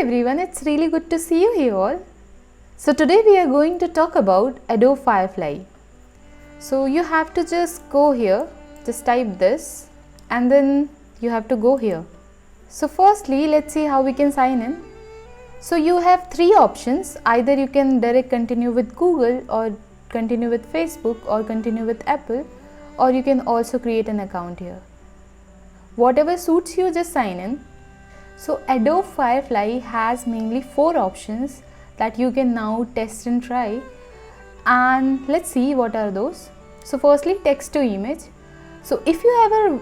everyone, it's really good to see you here all. So today we are going to talk about Adobe Firefly. So you have to just go here, just type this and then you have to go here. So firstly, let's see how we can sign in. So you have three options, either you can direct continue with Google or continue with Facebook or continue with Apple, or you can also create an account here. Whatever suits you, just sign in. So Adobe Firefly has mainly 4 options that you can now test and try, and let's see what are those. So firstly, text to image. So if you ever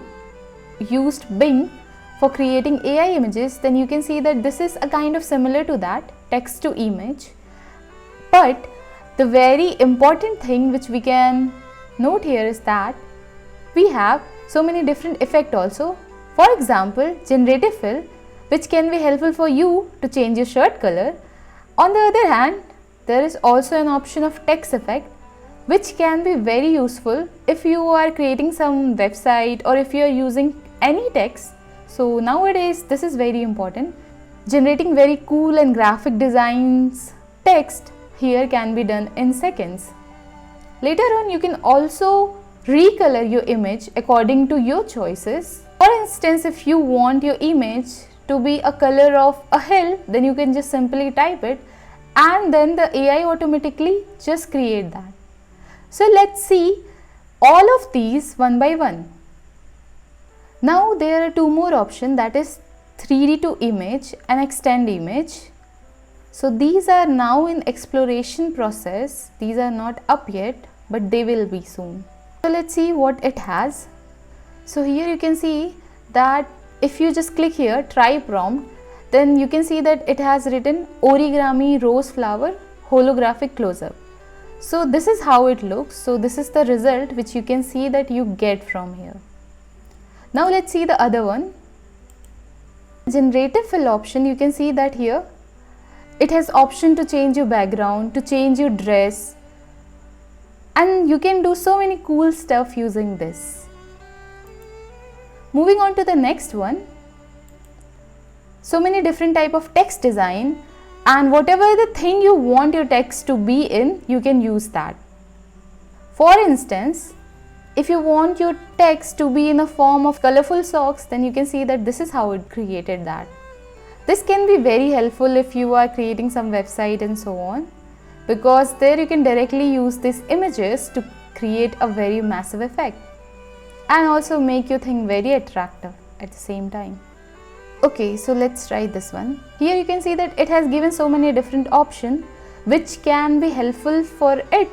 used Bing for creating AI images, then you can see that this is a kind of similar to that, text to image. But the very important thing which we can note here is that we have so many different effects also. For example, generative fill, which can be helpful for you to change your shirt color. On the other hand, there is also an option of text effect, which can be very useful if you are creating some website or if you are using any text. So nowadays this is very important. Generating very cool and graphic designs text here can be done in seconds. Later on, you can also recolor your image according to your choices. For instance, if you want your image to be a color of a hill, then you can just simply type it and then the AI automatically just create that. So let's see all of these one by one. Now there are 2 more options, that is 3D to image and extend image. So these are now in exploration process. These are not up yet, but they will be soon. So let's see what it has. So here you can see that if you just click here, try prompt, then you can see that it has written origami rose flower holographic close-up. So this is how it looks. So this is the result which you can see that you get from here. Now let's see the other one. Generative fill option, you can see that here it has option to change your background, to change your dress, and you can do so many cool stuff using this. Moving on to the next one. So many different type of text design, and whatever the thing you want your text to be in, you can use that. For instance, if you want your text to be in the form of colorful socks, then you can see that this is how it created that. This can be very helpful if you are creating some website and so on, because there you can directly use these images to create a very massive effect and also make your thing very attractive at the same time. Okay, so let's try this one. Here you can see that it has given so many different options which can be helpful for it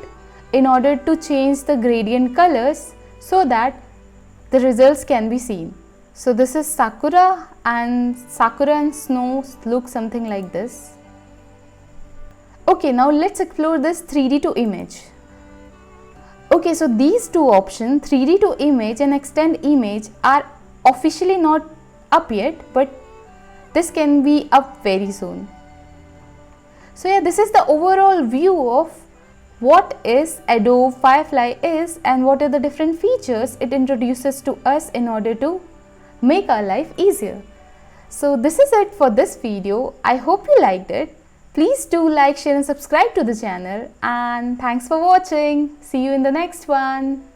in order to change the gradient colors so that the results can be seen. So this is sakura and snow look something like this. Okay, now let's explore this 3D to image. Okay, so these 2 options, 3D to image and extend image, are officially not up yet, but this can be up very soon. So yeah, this is the overall view of what is Adobe Firefly is and what are the different features it introduces to us in order to make our life easier. So this is it for this video. I hope you liked it. Please do like, share and subscribe to the channel, and thanks for watching. See you in the next one.